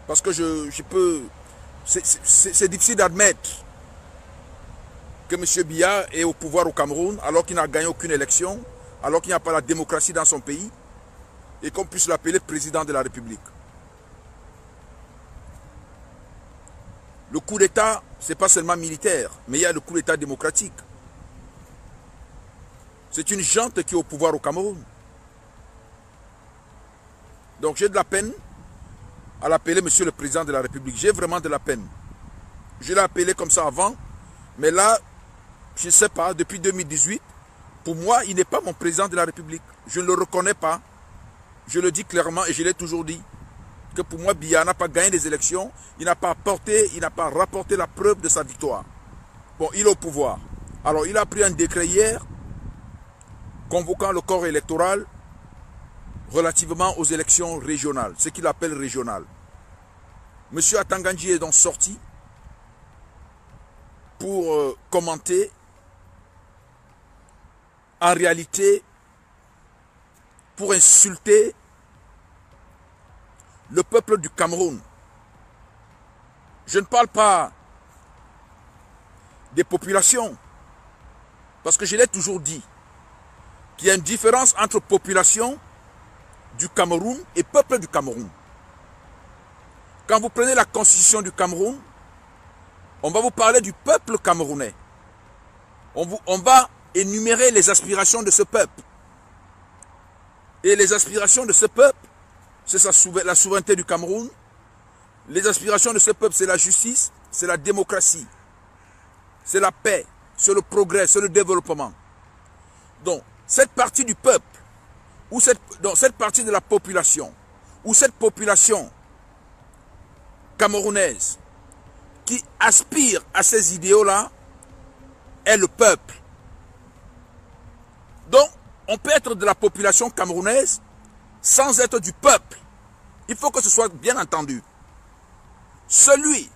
Parce que je peux... C'est difficile d'admettre que M. Biya est au pouvoir au Cameroun alors qu'il n'a gagné aucune élection, alors qu'il n'y a pas la démocratie dans son pays, et qu'on puisse l'appeler président de la République. Le coup d'État, ce n'est pas seulement militaire, mais il y a le coup d'État démocratique. C'est une junte qui est au pouvoir au Cameroun. Donc j'ai de la peine à l'appeler Monsieur le Président de la République. J'ai vraiment de la peine. Je l'ai appelé comme ça avant, mais là, je ne sais pas, depuis 2018, pour moi, il n'est pas mon président de la République. Je ne le reconnais pas. Je le dis clairement et je l'ai toujours dit. Que pour moi, Biya n'a pas gagné des élections, il n'a pas apporté, il n'a pas rapporté la preuve de sa victoire. Bon, il est au pouvoir. Alors, il a pris un décret hier, convoquant le corps électoral relativement aux élections régionales, ce qu'il appelle régionales. M. Atangandji est donc sorti pour commenter, en réalité, pour insulter le peuple du Cameroun. Je ne parle pas des populations, parce que je l'ai toujours dit, qu'il y a une différence entre population du Cameroun et peuple du Cameroun. Quand vous prenez la constitution du Cameroun, on va vous parler du peuple camerounais. On va énumérer les aspirations de ce peuple. Et les aspirations de ce peuple, c'est la souveraineté du Cameroun. Les aspirations de ce peuple, c'est la justice, c'est la démocratie, c'est la paix, c'est le progrès, c'est le développement. Donc, cette partie du peuple, ou cette partie de la population, ou cette population camerounaise qui aspire à ces idéaux-là, est le peuple. Donc, on peut être de la population camerounaise sans être du peuple. Il faut que ce soit bien entendu. Celui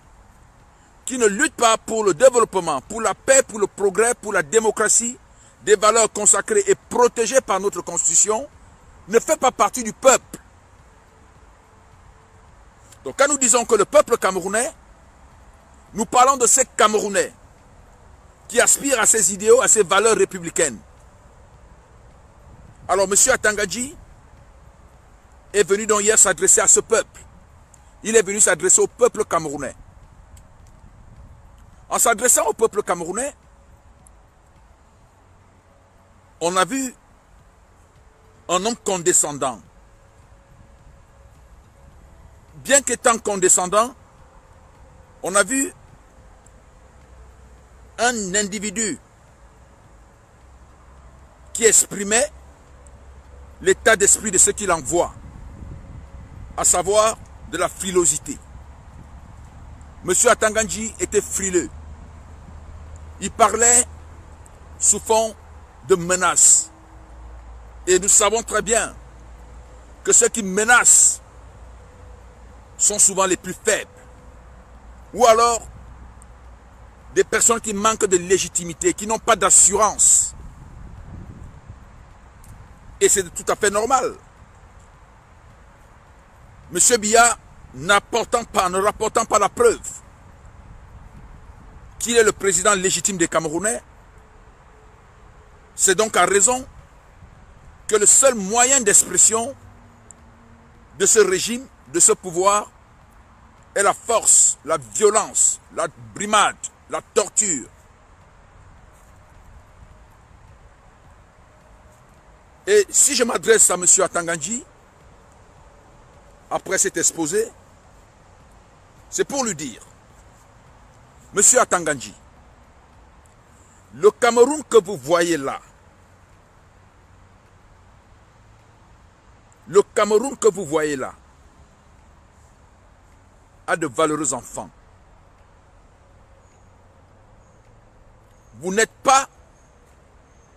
qui ne lutte pas pour le développement, pour la paix, pour le progrès, pour la démocratie, des valeurs consacrées et protégées par notre constitution, ne fait pas partie du peuple. Donc quand nous disons que le peuple camerounais, nous parlons de ces Camerounais qui aspirent à ces idéaux, à ces valeurs républicaines. Alors M. Atangandji est venu donc hier s'adresser à ce peuple. Il est venu s'adresser au peuple camerounais. En s'adressant au peuple camerounais, on a vu un homme condescendant. Bien qu'étant condescendant, on a vu un individu qui exprimait l'état d'esprit de ce qu'il envoie, à savoir de la frilosité. M. Atangandji était frileux. Il parlait sous fond de menaces. Et nous savons très bien que ceux qui menacent sont souvent les plus faibles. Ou alors des personnes qui manquent de légitimité, qui n'ont pas d'assurance. Et c'est tout à fait normal. M. Biya, ne rapportant pas la preuve qu'il est le président légitime des Camerounais, c'est donc à raison que le seul moyen d'expression de ce régime, de ce pouvoir, est la force, la violence, la brimade, la torture. Et si je m'adresse à M. Atangandji, après cet exposé, c'est pour lui dire, Monsieur Atangandji, le Cameroun que vous voyez là, le Cameroun que vous voyez là, a de valeureux enfants. Vous n'êtes pas,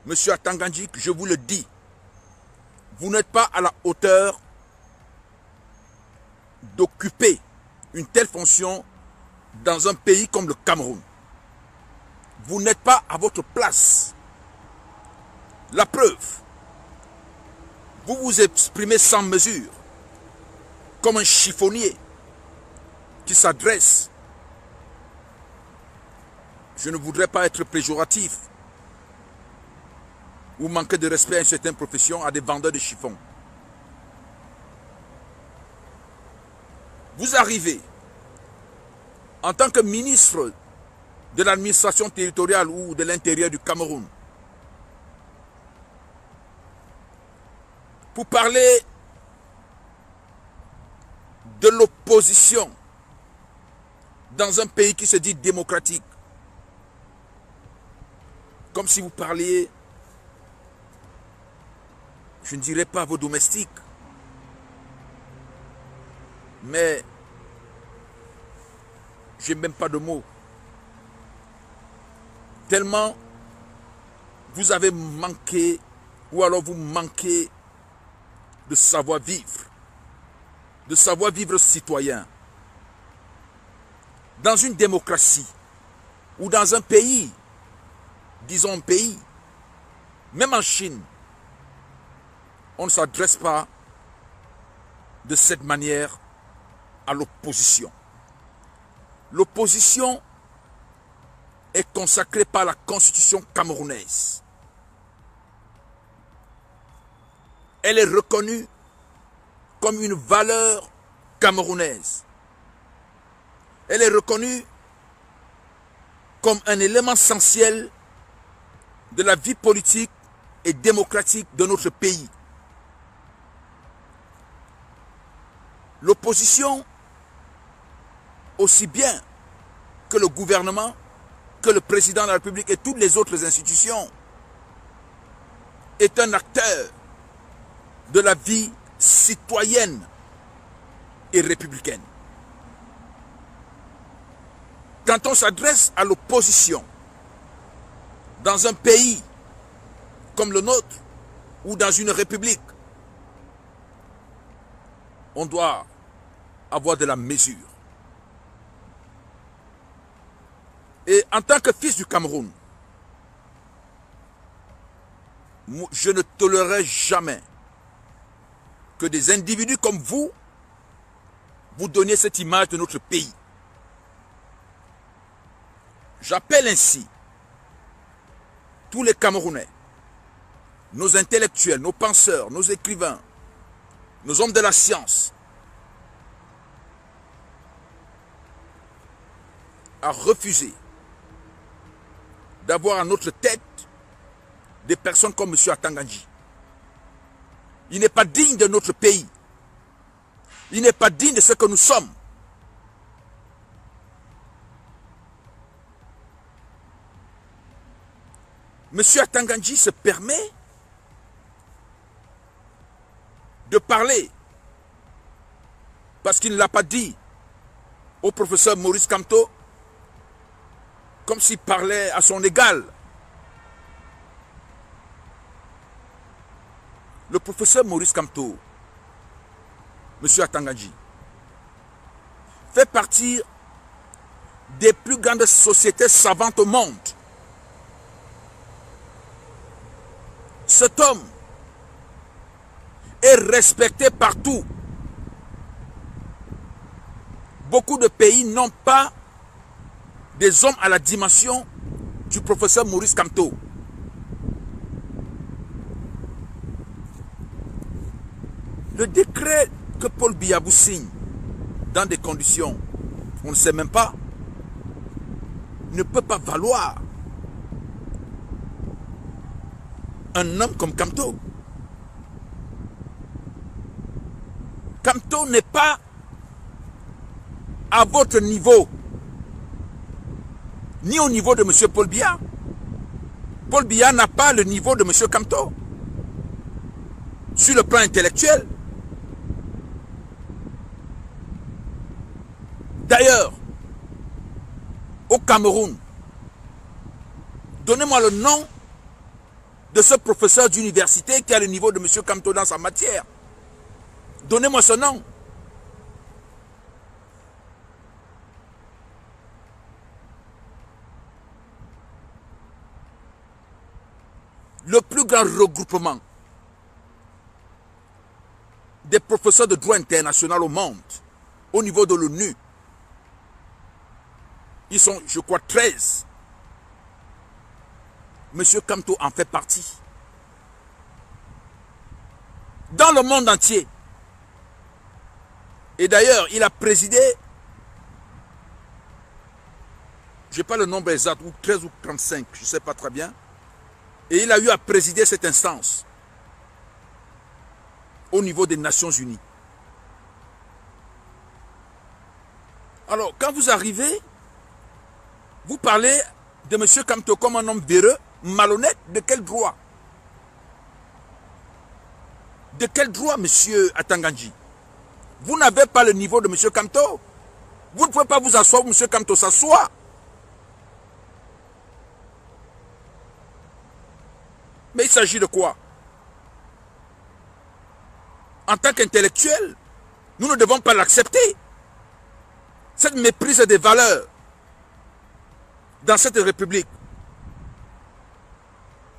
Monsieur Atangandji, je vous le dis, vous n'êtes pas à la hauteur d'occuper une telle fonction dans un pays comme le Cameroun. Vous n'êtes pas à votre place. La preuve, vous vous exprimez sans mesure, comme un chiffonnier, qui s'adresse, je ne voudrais pas être péjoratif ou manquer de respect à une certaine profession, à des vendeurs de chiffons. Vous arrivez en tant que ministre de l'administration territoriale ou de l'intérieur du Cameroun pour parler de l'opposition dans un pays qui se dit démocratique. Comme si vous parliez, je ne dirais pas vos domestiques, mais je n'ai même pas de mots. Tellement vous avez manqué, ou alors vous manquez de savoir-vivre citoyen. Dans une démocratie, ou dans un pays, disons un pays, même en Chine, on ne s'adresse pas de cette manière à l'opposition. L'opposition est consacrée par la constitution camerounaise. Elle est reconnue comme une valeur camerounaise. Elle est reconnue comme un élément essentiel de la vie politique et démocratique de notre pays. L'opposition, aussi bien que le gouvernement, que le président de la République et toutes les autres institutions, est un acteur de la vie citoyenne et républicaine. Quand on s'adresse à l'opposition dans un pays comme le nôtre ou dans une république, on doit avoir de la mesure. Et en tant que fils du Cameroun, je ne tolérerai jamais que des individus comme vous donniez cette image de notre pays. J'appelle ainsi tous les Camerounais, nos intellectuels, nos penseurs, nos écrivains, nos hommes de la science, à refuser d'avoir à notre tête des personnes comme M. Atangandji. Il n'est pas digne de notre pays. Il n'est pas digne de ce que nous sommes. M. Atangandji se permet de parler parce qu'il ne l'a pas dit au professeur Maurice Kamto comme s'il parlait à son égal. Le professeur Maurice Kamto, M. Atangandji, fait partie des plus grandes sociétés savantes au monde. Cet homme est respecté partout. Beaucoup de pays n'ont pas des hommes à la dimension du professeur Maurice Kamto. Le décret que Paul Biya signe dans des conditions, on ne sait même pas, ne peut pas valoir un homme comme Kamto. Kamto n'est pas à votre niveau, ni au niveau de M. Paul Biya. Paul Biya n'a pas le niveau de M. Kamto. Sur le plan intellectuel. D'ailleurs, au Cameroun, donnez-moi le nom de ce professeur d'université qui a le niveau de M. Kamto dans sa matière. Donnez-moi ce nom. Le plus grand regroupement des professeurs de droit international au monde, au niveau de l'ONU, Ils sont, je crois, 13. Monsieur Kamto en fait partie. Dans le monde entier. Et d'ailleurs, il a présidé, je n'ai pas le nombre exact, ou 13 ou 35, je ne sais pas très bien. Et il a eu à présider cette instance au niveau des Nations Unies. Alors, quand vous arrivez, vous parlez de M. Kamto comme un homme véreux, malhonnête. De quel droit? De quel droit, M. Atangandji? Vous n'avez pas le niveau de M. Kamto. Vous ne pouvez pas vous asseoir où M. Kamto s'assoit. Mais il s'agit de quoi? En tant qu'intellectuel, nous ne devons pas l'accepter. Cette méprise des valeurs dans cette république.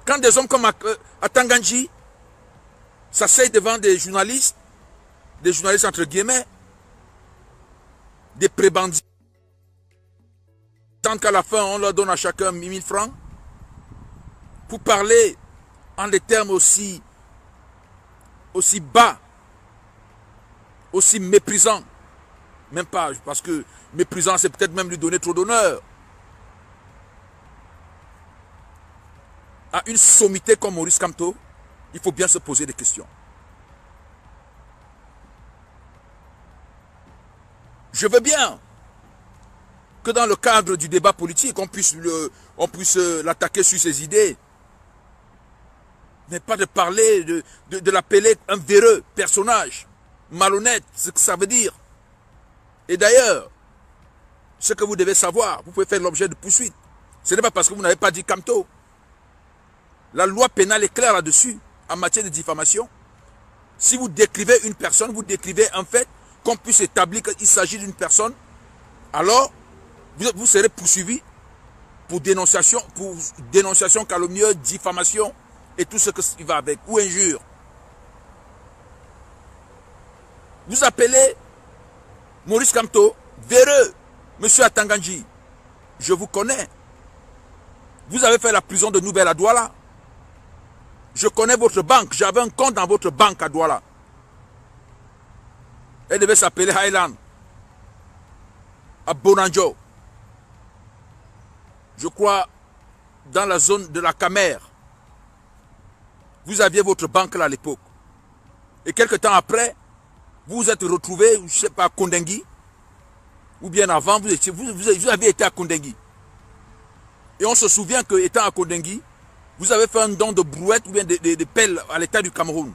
Quand des hommes comme Atangandji s'asseyent devant des journalistes entre guillemets, des prébandits, tant qu'à la fin on leur donne à chacun 1000 francs, pour parler en des termes aussi bas, aussi méprisants, même pas, parce que méprisant c'est peut-être même lui donner trop d'honneur, à une sommité comme Maurice Kamto, il faut bien se poser des questions. Je veux bien que dans le cadre du débat politique, on puisse l'attaquer sur ses idées, mais pas de parler, de l'appeler un véreux personnage, malhonnête, ce que ça veut dire. Et d'ailleurs, ce que vous devez savoir, vous pouvez faire l'objet de poursuites. Ce n'est pas parce que vous n'avez pas dit Kamto. La loi pénale est claire là-dessus, en matière de diffamation. Si vous décrivez une personne, vous décrivez un fait, qu'on puisse établir qu'il s'agit d'une personne, alors vous serez poursuivi pour dénonciation calomnieuse, diffamation et tout ce qui va avec, ou injure. Vous appelez Maurice Kamto véreux, monsieur Atangandji. Je vous connais. Vous avez fait la prison de Nouvelle à Douala. Je connais votre banque. J'avais un compte dans votre banque à Douala. Elle devait s'appeler Highland. À Bonanjo. Je crois dans la zone de la Camère. Vous aviez votre banque là à l'époque. Et quelques temps après, vous vous êtes retrouvé, je ne sais pas, à Kondengui. Ou bien avant, vous aviez été à Kondengui. Et on se souvient que, étant à Kondengui, vous avez fait un don de brouettes ou bien de pelles à l'État du Cameroun.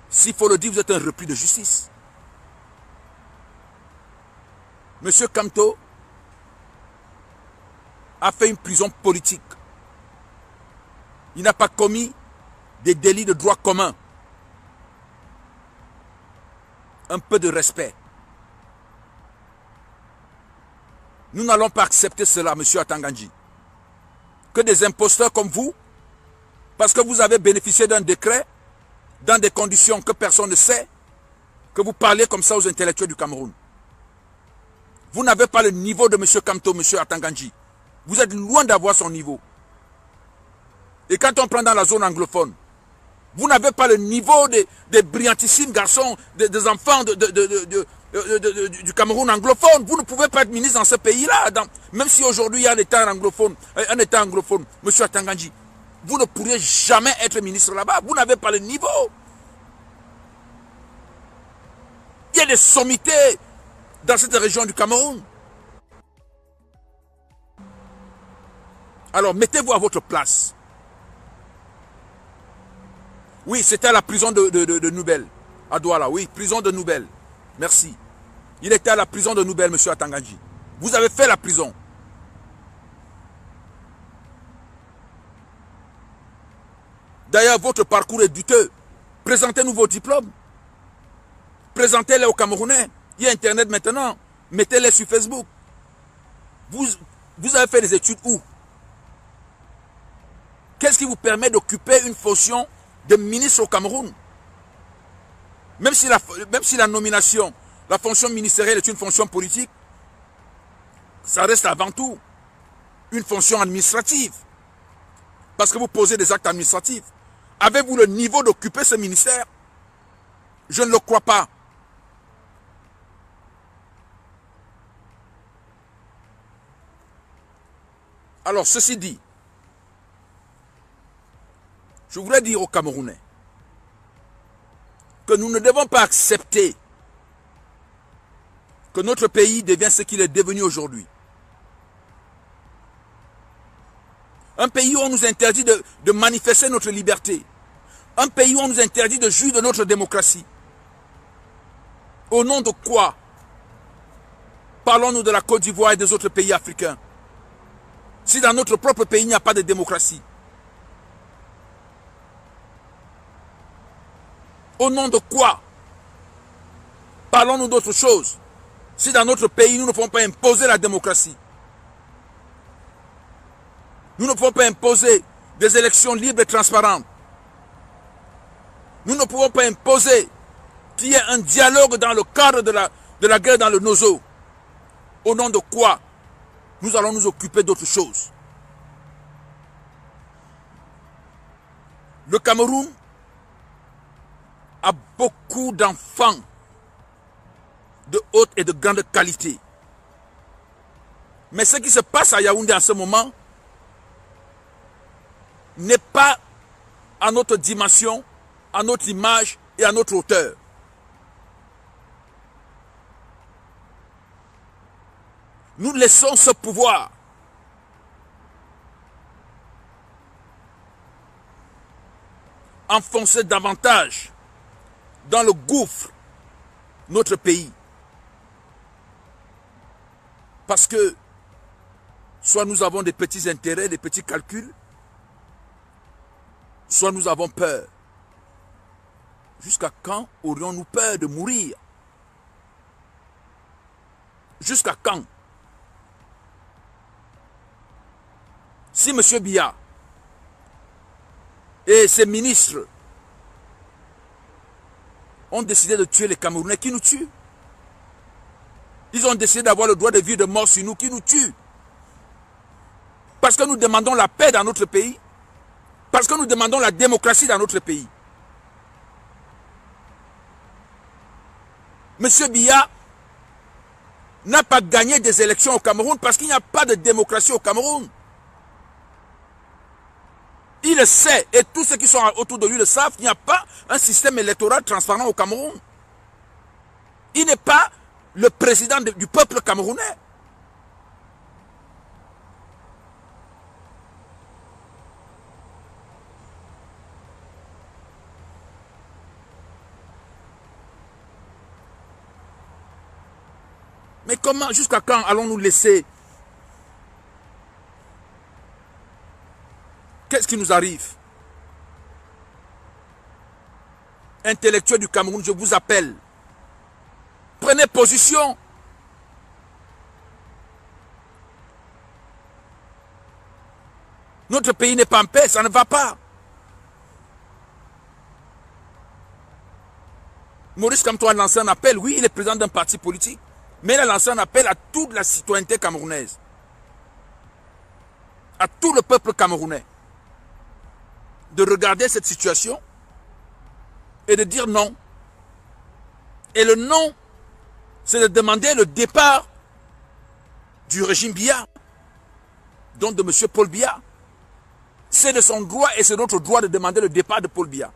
S'il faut le dire, vous êtes un repris de justice. Monsieur Kamto a fait une prison politique. Il n'a pas commis des délits de droit commun. Un peu de respect. Nous n'allons pas accepter cela, monsieur Atangandji. Que des imposteurs comme vous, parce que vous avez bénéficié d'un décret, dans des conditions que personne ne sait, que vous parlez comme ça aux intellectuels du Cameroun. Vous n'avez pas le niveau de monsieur Kamto, monsieur Atangandji. Vous êtes loin d'avoir son niveau. Et quand on prend dans la zone anglophone, vous n'avez pas le niveau des brillantissimes garçons, des enfants du Cameroun anglophone. Vous ne pouvez pas être ministre dans ce pays-là. Même si aujourd'hui il y a un État anglophone, monsieur Atangandji, vous ne pourrez jamais être ministre là-bas. Vous n'avez pas le niveau. Il y a des sommités dans cette région du Cameroun. Alors mettez-vous à votre place. Oui, c'était à la prison de Nouvelle, à Douala. Oui, prison de Nouvelle. Merci. Il était à la prison de Nouvelle, monsieur Atangandji. Vous avez fait la prison. D'ailleurs, votre parcours est douteux. Présentez-nous vos diplômes. Présentez-les aux Camerounais. Il y a Internet maintenant. Mettez-les sur Facebook. Vous avez fait des études où? Qu'est-ce qui vous permet d'occuper une fonction de ministre au Cameroun? Même si la nomination La fonction ministérielle est une fonction politique. Ça reste avant tout une fonction administrative. Parce que vous posez des actes administratifs. Avez-vous le niveau d'occuper ce ministère? Je ne le crois pas. Alors, ceci dit, je voudrais dire aux Camerounais que nous ne devons pas accepter que notre pays devienne ce qu'il est devenu aujourd'hui. Un pays où on nous interdit de manifester notre liberté. Un pays où on nous interdit de jouir de notre démocratie. Au nom de quoi parlons-nous de la Côte d'Ivoire et des autres pays africains? Si dans notre propre pays, il n'y a pas de démocratie. Au nom de quoi parlons-nous d'autre chose? Si dans notre pays, nous ne pouvons pas imposer la démocratie. Nous ne pouvons pas imposer des élections libres et transparentes. Nous ne pouvons pas imposer qu'il y ait un dialogue dans le cadre de la guerre dans le Nozo. Au nom de quoi nous allons nous occuper d'autre chose? Le Cameroun a beaucoup d'enfants de haute et de grande qualité. Mais ce qui se passe à Yaoundé en ce moment n'est pas à notre dimension, à notre image et à notre hauteur. Nous laissons ce pouvoir enfoncer davantage dans le gouffre notre pays. Parce que soit nous avons des petits intérêts, des petits calculs, soit nous avons peur. Jusqu'à quand aurions-nous peur de mourir? Jusqu'à quand? Si M. Biya et ses ministres ont décidé de tuer les Camerounais, qui nous tuent? Ils ont décidé d'avoir le droit de vie de mort sur nous, qui nous tuent? Parce que nous demandons la paix dans notre pays. Parce que nous demandons la démocratie dans notre pays. M. Biya n'a pas gagné des élections au Cameroun parce qu'il n'y a pas de démocratie au Cameroun. Il le sait, et tous ceux qui sont autour de lui le savent, il n'y a pas un système électoral transparent au Cameroun. Il n'est pas le président du peuple camerounais. Mais comment, jusqu'à quand allons-nous laisser? Qu'est-ce qui nous arrive? Intellectuels du Cameroun, je vous appelle. Prenez position. Notre pays n'est pas en paix, ça ne va pas. Maurice Kamto a lancé un appel, oui, il est président d'un parti politique, mais il a lancé un appel à toute la citoyenneté camerounaise, à tout le peuple camerounais, de regarder cette situation et de dire non. Et le non, c'est de demander le départ du régime Biya, donc de M. Paul Biya. C'est de son droit et c'est notre droit de demander le départ de Paul Biya.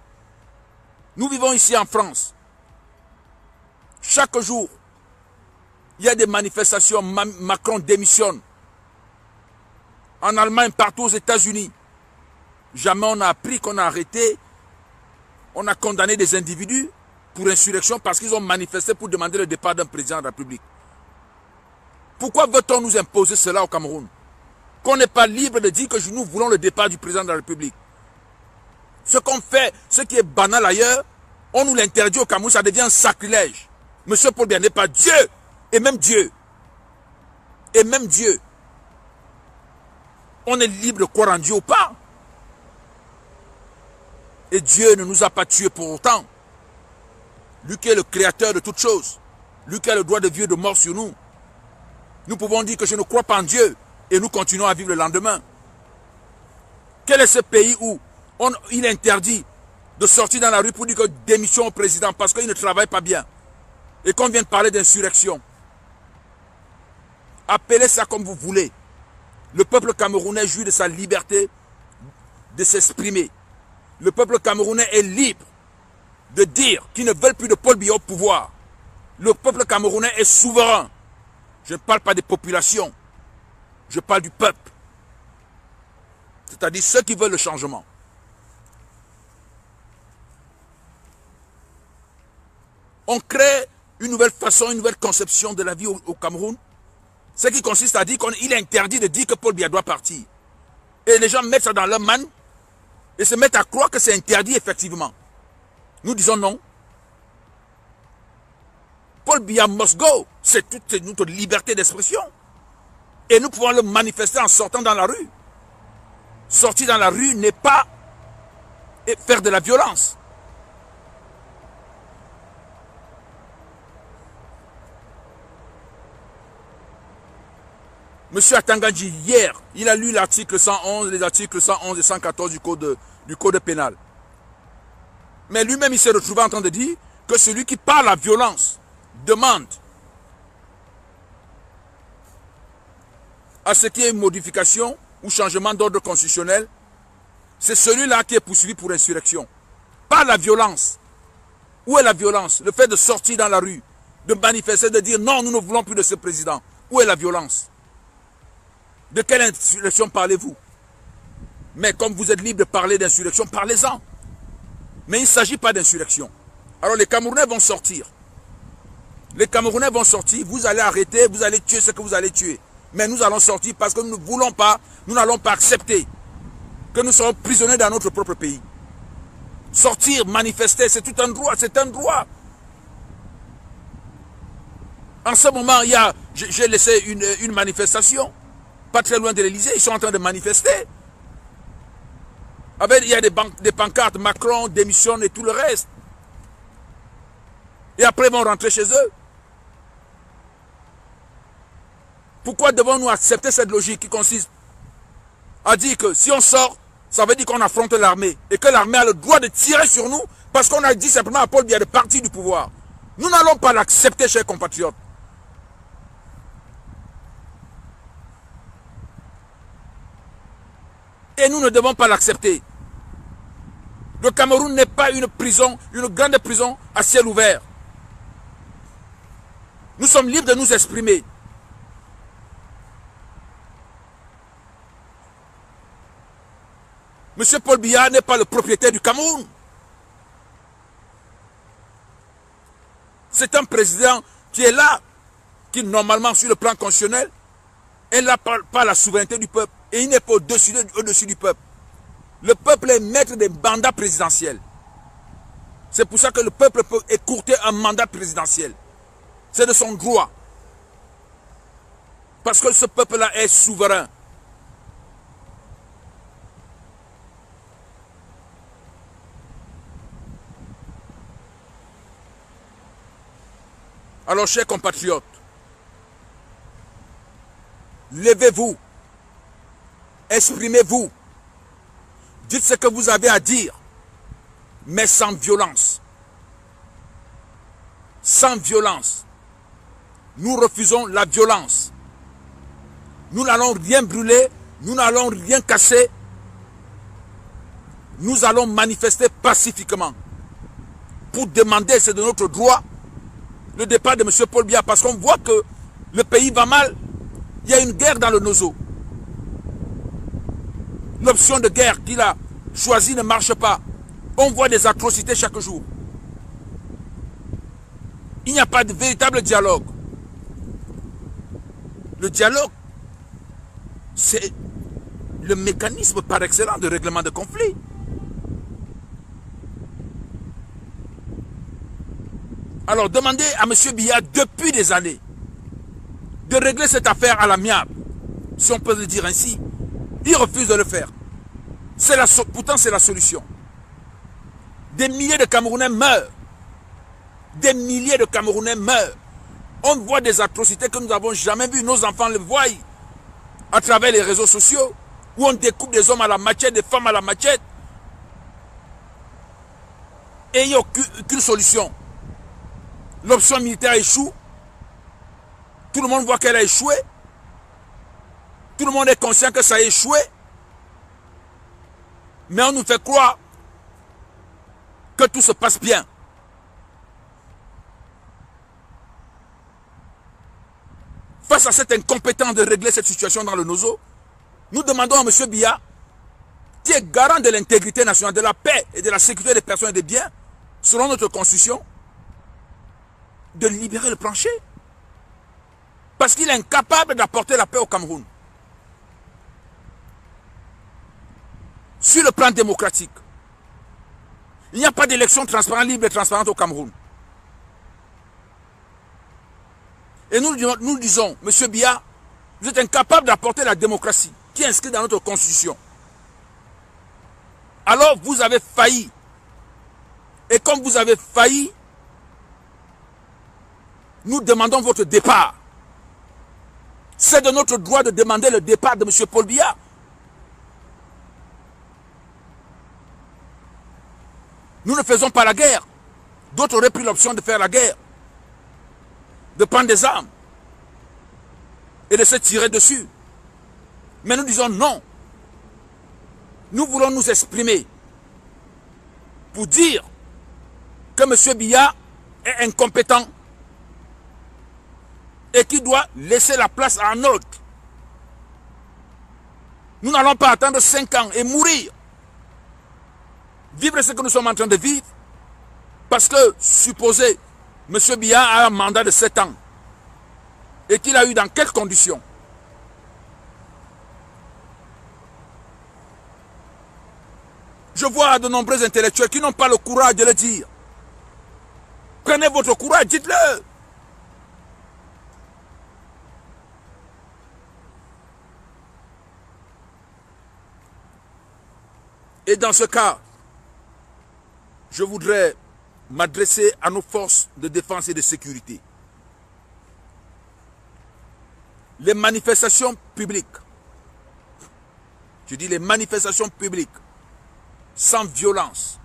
Nous vivons ici en France. Chaque jour, il y a des manifestations. Macron démissionne. En Allemagne, partout aux États-Unis. Jamais on a appris qu'on a arrêté, on a condamné des individus pour insurrection parce qu'ils ont manifesté pour demander le départ d'un président de la République. Pourquoi veut-on nous imposer cela au Cameroun? Qu'on n'est pas libre de dire que nous voulons le départ du président de la République. Ce qu'on fait, ce qui est banal ailleurs, on nous l'interdit au Cameroun, ça devient un sacrilège. Monsieur Paul Biya n'est pas Dieu, et même Dieu. Et même Dieu. On est libre de croire en Dieu ou pas. Et Dieu ne nous a pas tués pour autant. Lui qui est le créateur de toutes choses. lui qui a le droit de vie et de mort sur nous. Nous pouvons dire que je ne crois pas en Dieu et nous continuons à vivre le lendemain. Quel est ce pays où il est interdit de sortir dans la rue pour dire que démission au président parce qu'il ne travaille pas bien et qu'on vient de parler d'insurrection? Appelez ça comme vous voulez. Le peuple camerounais jouit de sa liberté de s'exprimer. Le peuple camerounais est libre de dire qu'ils ne veulent plus de Paul Biya au pouvoir. Le peuple camerounais est souverain. Je ne parle pas des populations. Je parle du peuple. C'est-à-dire ceux qui veulent le changement. On crée une nouvelle façon, une nouvelle conception de la vie au Cameroun. Ce qui consiste à dire qu'il est interdit de dire que Paul Biya doit partir. Et les gens mettent ça dans leur manne et se mettent à croire que c'est interdit effectivement. Nous disons non. Paul Biya must go. C'est toute notre liberté d'expression. Et nous pouvons le manifester en sortant dans la rue. Sortir dans la rue n'est pas faire de la violence. Monsieur Atangadji, hier, il a lu l'article 111, les articles 111 et 114 du code pénal. Mais lui-même, il s'est retrouvé en train de dire que celui qui parle à violence demande à ce qu'il y ait une modification ou changement d'ordre constitutionnel. C'est celui-là qui est poursuivi pour insurrection. Pas la violence. Où est la violence? Le fait de sortir dans la rue, de manifester, de dire non, nous ne voulons plus de ce président. Où est la violence? De quelle insurrection parlez-vous? Mais comme vous êtes libre de parler d'insurrection, parlez-en. Mais il ne s'agit pas d'insurrection. Alors les Camerounais vont sortir. Les Camerounais vont sortir, vous allez arrêter, vous allez tuer ce que vous allez tuer. Mais nous allons sortir parce que nous ne voulons pas, nous n'allons pas accepter que nous soyons prisonniers dans notre propre pays. Sortir, manifester, c'est tout un droit, c'est un droit. En ce moment, j'ai laissé une manifestation. Pas très loin de l'Élysée, ils sont en train de manifester. Il y a des pancartes, Macron démissionne et tout le reste. Et après, ils vont rentrer chez eux. Pourquoi devons-nous accepter cette logique qui consiste à dire que si on sort, ça veut dire qu'on affronte l'armée et que l'armée a le droit de tirer sur nous parce qu'on a dit simplement à Paul Biya de partir du pouvoir. Nous n'allons pas l'accepter, chers compatriotes. Et nous ne devons pas l'accepter. Le Cameroun n'est pas une prison, une grande prison à ciel ouvert. Nous sommes libres de nous exprimer. Monsieur Paul Biya n'est pas le propriétaire du Cameroun. C'est un président qui est là, qui normalement sur le plan constitutionnel, elle n'a pas la souveraineté du peuple. Et il n'est pas au-dessus du peuple. Le peuple est maître des mandats présidentiels. C'est pour ça que le peuple peut écourter un mandat présidentiel. C'est de son droit. Parce que ce peuple-là est souverain. Alors, chers compatriotes, levez-vous. Exprimez-vous. Dites ce que vous avez à dire, mais sans violence. Sans violence. Nous refusons la violence. Nous n'allons rien brûler, nous n'allons rien casser. Nous allons manifester pacifiquement pour demander, c'est de notre droit, le départ de M. Paul Biya, parce qu'on voit que le pays va mal. Il y a une guerre dans le Nozo. L'option de guerre qu'il a choisie ne marche pas. On voit des atrocités chaque jour. Il n'y a pas de véritable dialogue. Le dialogue, c'est le mécanisme par excellence de règlement de conflit. Alors demandez à M. Biya depuis des années de régler cette affaire à l'amiable, si on peut le dire ainsi. Il refuse de le faire. Pourtant, c'est la solution. Des milliers de Camerounais meurent. Des milliers de Camerounais meurent. On voit des atrocités que nous n'avons jamais vues. Nos enfants le voient à travers les réseaux sociaux, où on découpe des hommes à la machette, des femmes à la machette. Et il n'y a aucune solution. L'option militaire échoue. Tout le monde voit qu'elle a échoué. Tout le monde est conscient que ça a échoué. Mais on nous fait croire que tout se passe bien. Face à cette incompétence de régler cette situation dans le Nozo, nous demandons à M. Biya, qui est garant de l'intégrité nationale, de la paix et de la sécurité des personnes et des biens, selon notre constitution, de libérer le plancher. Parce qu'il est incapable d'apporter la paix au Cameroun. Sur le plan démocratique, il n'y a pas d'élection transparente, libre et transparente au Cameroun. Et nous disons, M. Biya, vous êtes incapable d'apporter la démocratie qui est inscrite dans notre constitution. Alors vous avez failli. Et comme vous avez failli, nous demandons votre départ. C'est de notre droit de demander le départ de M. Paul Biya. Nous ne faisons pas la guerre. D'autres auraient pris l'option de faire la guerre, de prendre des armes et de se tirer dessus. Mais nous disons non. Nous voulons nous exprimer pour dire que M. Biya est incompétent et qu'il doit laisser la place à un autre. Nous n'allons pas attendre 5 ans et mourir. Vivre ce que nous sommes en train de vivre, parce que, supposez, M. Biya a un mandat de 7 ans, et qu'il a eu dans quelles conditions? Je vois de nombreux intellectuels qui n'ont pas le courage de le dire. Prenez votre courage, dites-le. Et dans ce cas, je voudrais m'adresser à nos forces de défense et de sécurité. Les manifestations publiques, je dis les manifestations publiques, sans violence,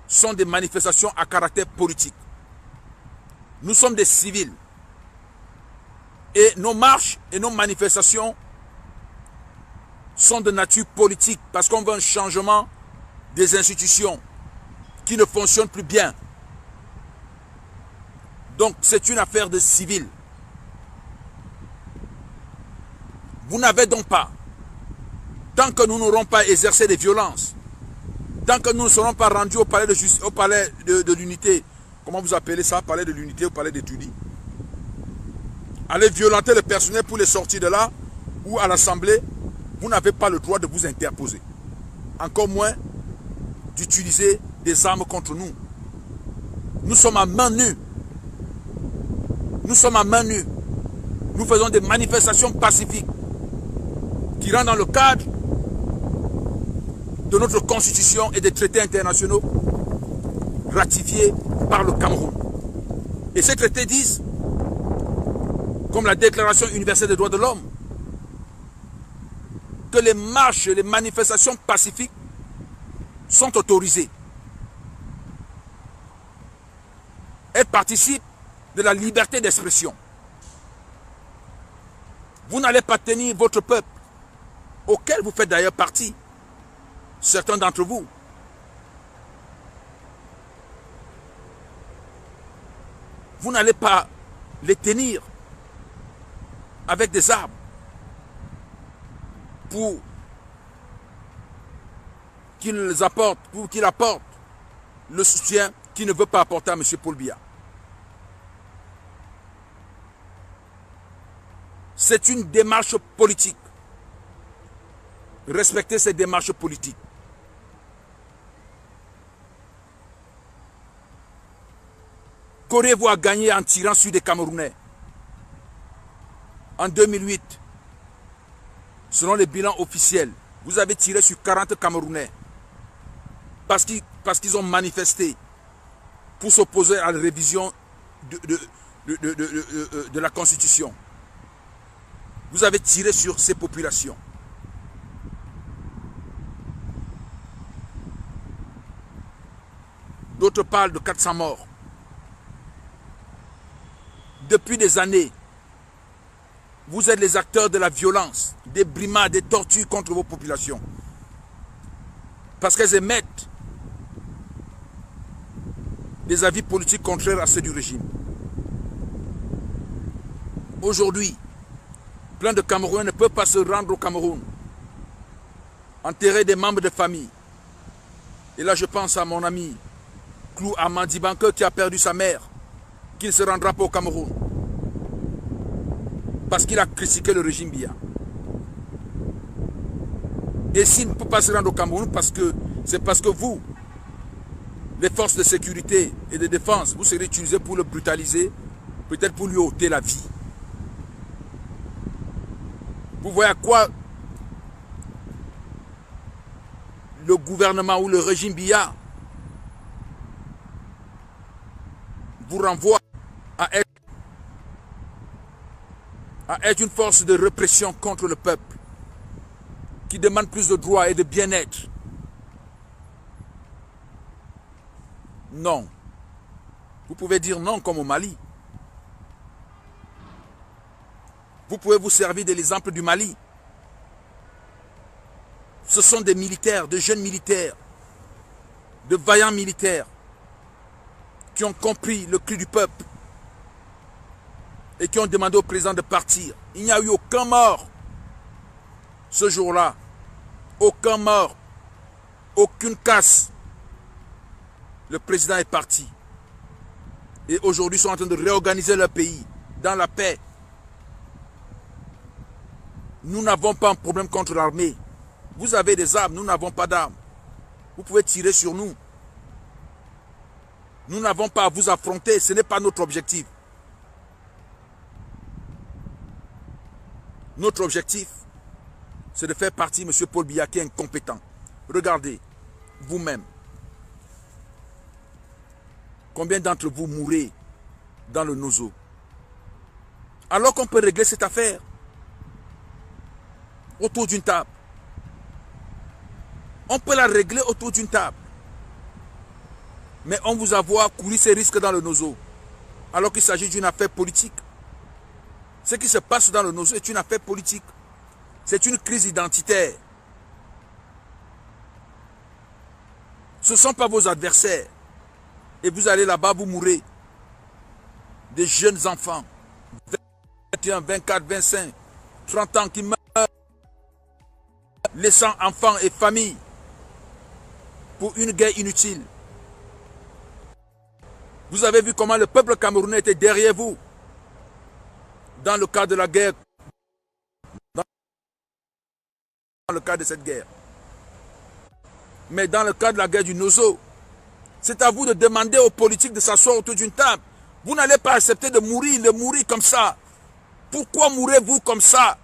sont des manifestations à caractère politique. Nous sommes des civils. Et nos marches et nos manifestations sont de nature politique parce qu'on veut un changement des institutions qui ne fonctionnent plus bien. Donc c'est une affaire de civils. Vous n'avez donc pas, tant que nous n'aurons pas exercé des violences, tant que nous ne serons pas rendus au palais de justice, au palais de l'unité, comment vous appelez ça, palais de l'unité, au palais d'études, allez violenter le personnel pour les sortir de là, ou à l'Assemblée, vous n'avez pas le droit de vous interposer. Encore moins d'utiliser des armes contre nous. Nous sommes à main nue. Nous sommes à main nue. Nous faisons des manifestations pacifiques qui rentrent dans le cadre de notre constitution et des traités internationaux ratifiés par le Cameroun. Et ces traités disent, comme la Déclaration universelle des droits de l'homme, que les marches et les manifestations pacifiques sont autorisées. Elles participent de la liberté d'expression. Vous n'allez pas tenir votre peuple, auquel vous faites d'ailleurs partie, certains d'entre vous. Vous n'allez pas les tenir avec des armes pour qu'il apporte le soutien qu'il ne veut pas apporter à M. Paul Biya. C'est une démarche politique. Respectez cette démarche politique. Qu'auriez-vous à gagner en tirant sur des Camerounais? En 2008, selon les bilans officiels, vous avez tiré sur 40 Camerounais parce qu'ils ont manifesté pour s'opposer à la révision de la Constitution. Vous avez tiré sur ces populations. D'autres parlent de 400 morts. Depuis des années, vous êtes les acteurs de la violence, des brimades, des tortures contre vos populations. Parce qu'elles émettent des avis politiques contraires à ceux du régime. Aujourd'hui, plein de Camerounais ne peuvent pas se rendre au Cameroun, enterrer des membres de famille. Et là, je pense à mon ami Clou Amandi Banque qui a perdu sa mère, qui ne se rendra pas au Cameroun parce qu'il a critiqué le régime Biya. Et s'il ne peut pas se rendre au Cameroun, c'est parce que vous, les forces de sécurité et de défense, vous serez utilisés pour le brutaliser, peut-être pour lui ôter la vie. Vous voyez à quoi le gouvernement ou le régime Biya vous renvoie à être une force de répression contre le peuple qui demande plus de droits et de bien-être. Non. Vous pouvez dire non comme au Mali. Vous pouvez vous servir de l'exemple du Mali. Ce sont des militaires, de jeunes militaires, de vaillants militaires qui ont compris le cri du peuple et qui ont demandé au président de partir. Il n'y a eu aucun mort ce jour-là. Aucun mort. Aucune casse. Le président est parti. Et aujourd'hui, ils sont en train de réorganiser leur pays dans la paix. Nous n'avons pas un problème contre l'armée. Vous avez des armes, nous n'avons pas d'armes. Vous pouvez tirer sur nous. Nous n'avons pas à vous affronter, ce n'est pas notre objectif. Notre objectif, c'est de faire partie de M. Paul Biya qui est incompétent. Regardez, vous-même, combien d'entre vous mourrez dans le Nozo? Alors qu'on peut régler cette affaire autour d'une table. On peut la régler autour d'une table. Mais on vous a vu courir ces risques dans le Nozo, alors qu'il s'agit d'une affaire politique. Ce qui se passe dans le Nozo est une affaire politique. C'est une crise identitaire. Ce ne sont pas vos adversaires. Et vous allez là-bas, vous mourrez. Des jeunes enfants, 21, 24, 25, 30 ans qui meurent, laissant enfants et familles pour une guerre inutile. Vous avez vu comment le peuple camerounais était derrière vous dans le cadre de la guerre, dans le cadre de cette guerre. Mais dans le cadre de la guerre du Nozo, c'est à vous de demander aux politiques de s'asseoir autour d'une table. Vous n'allez pas accepter de mourir comme ça. Pourquoi mourrez-vous comme ça?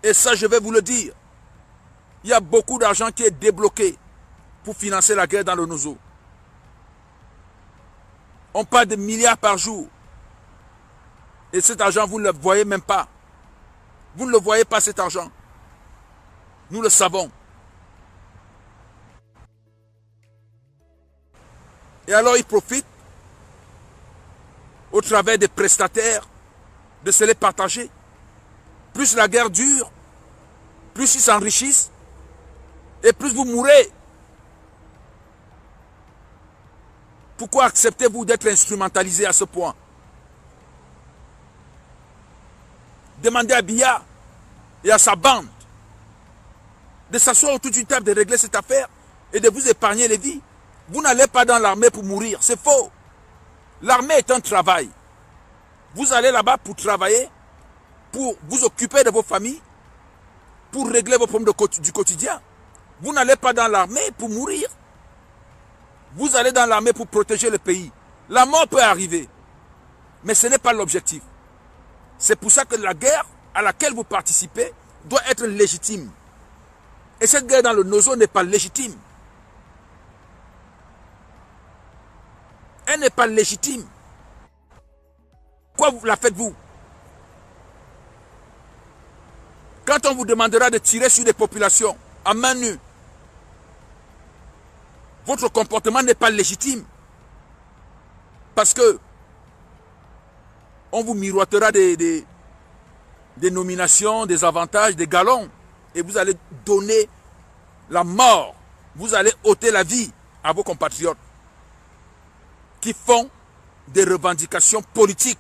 Et ça, je vais vous le dire. Il y a beaucoup d'argent qui est débloqué pour financer la guerre dans le Nozo. On parle de milliards par jour. Et cet argent, vous ne le voyez même pas. Vous ne le voyez pas, cet argent. Nous le savons. Et alors, ils profitent, au travers des prestataires, de se les partager. Plus la guerre dure, plus ils s'enrichissent, et plus vous mourrez. Pourquoi acceptez-vous d'être instrumentalisé à ce point? Demandez à Biya et à sa bande de s'asseoir autour d'une table, de régler cette affaire et de vous épargner les vies. Vous n'allez pas dans l'armée pour mourir, c'est faux. L'armée est un travail. Vous allez là-bas pour travailler, pour vous occuper de vos familles, pour régler vos problèmes du quotidien. Vous n'allez pas dans l'armée pour mourir. Vous allez dans l'armée pour protéger le pays. La mort peut arriver, mais ce n'est pas l'objectif. C'est pour ça que la guerre à laquelle vous participez doit être légitime. Et cette guerre dans le Nozo n'est pas légitime. Elle n'est pas légitime. Pourquoi vous la faites-vous? Quand on vous demandera de tirer sur les populations à main nue, votre comportement n'est pas légitime. Parce que on vous miroitera des nominations, des avantages, des galons. Et vous allez donner la mort. Vous allez ôter la vie à vos compatriotes qui font des revendications politiques.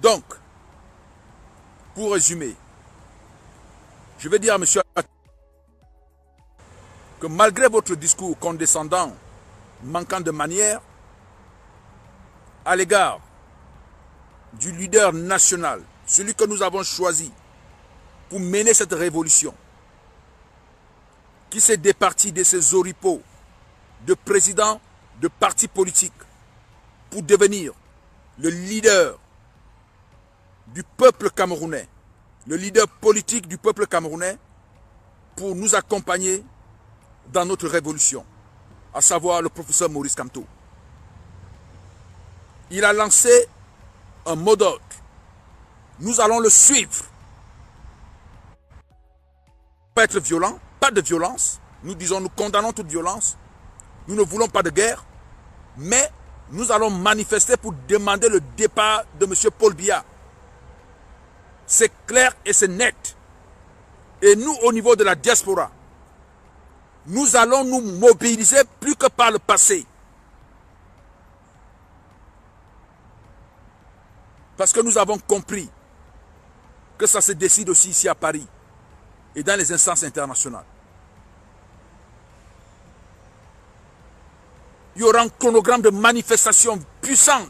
Donc, pour résumer, je vais dire à M. que malgré votre discours condescendant, manquant de manière, à l'égard du leader national, celui que nous avons choisi pour mener cette révolution, qui s'est départi de ses oripeaux de président de partis politiques pour devenir le leader du peuple camerounais, le leader politique du peuple camerounais, pour nous accompagner dans notre révolution, à savoir le professeur Maurice Kamto. Il a lancé un mot d'ordre. Nous allons le suivre. Pas être violent, pas de violence. Nous disons, nous condamnons toute violence. Nous ne voulons pas de guerre. Mais nous allons manifester pour demander le départ de M. Paul Biya. C'est clair et c'est net. Et nous, au niveau de la diaspora, nous allons nous mobiliser plus que par le passé. Parce que nous avons compris que ça se décide aussi ici à Paris et dans les instances internationales. Il y aura un chronogramme de manifestation puissante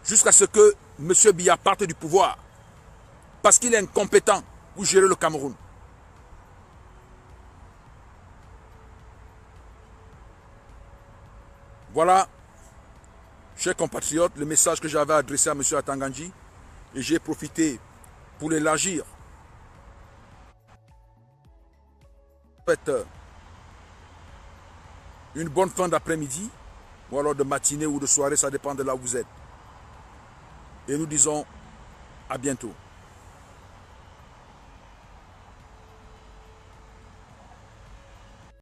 jusqu'à ce que M. Biya parte du pouvoir parce qu'il est incompétent pour gérer le Cameroun. Voilà, chers compatriotes, le message que j'avais adressé à M. Atangandji, et j'ai profité pour l'élargir. Faites une bonne fin d'après-midi, ou alors de matinée ou de soirée, ça dépend de là où vous êtes. Et nous disons à bientôt.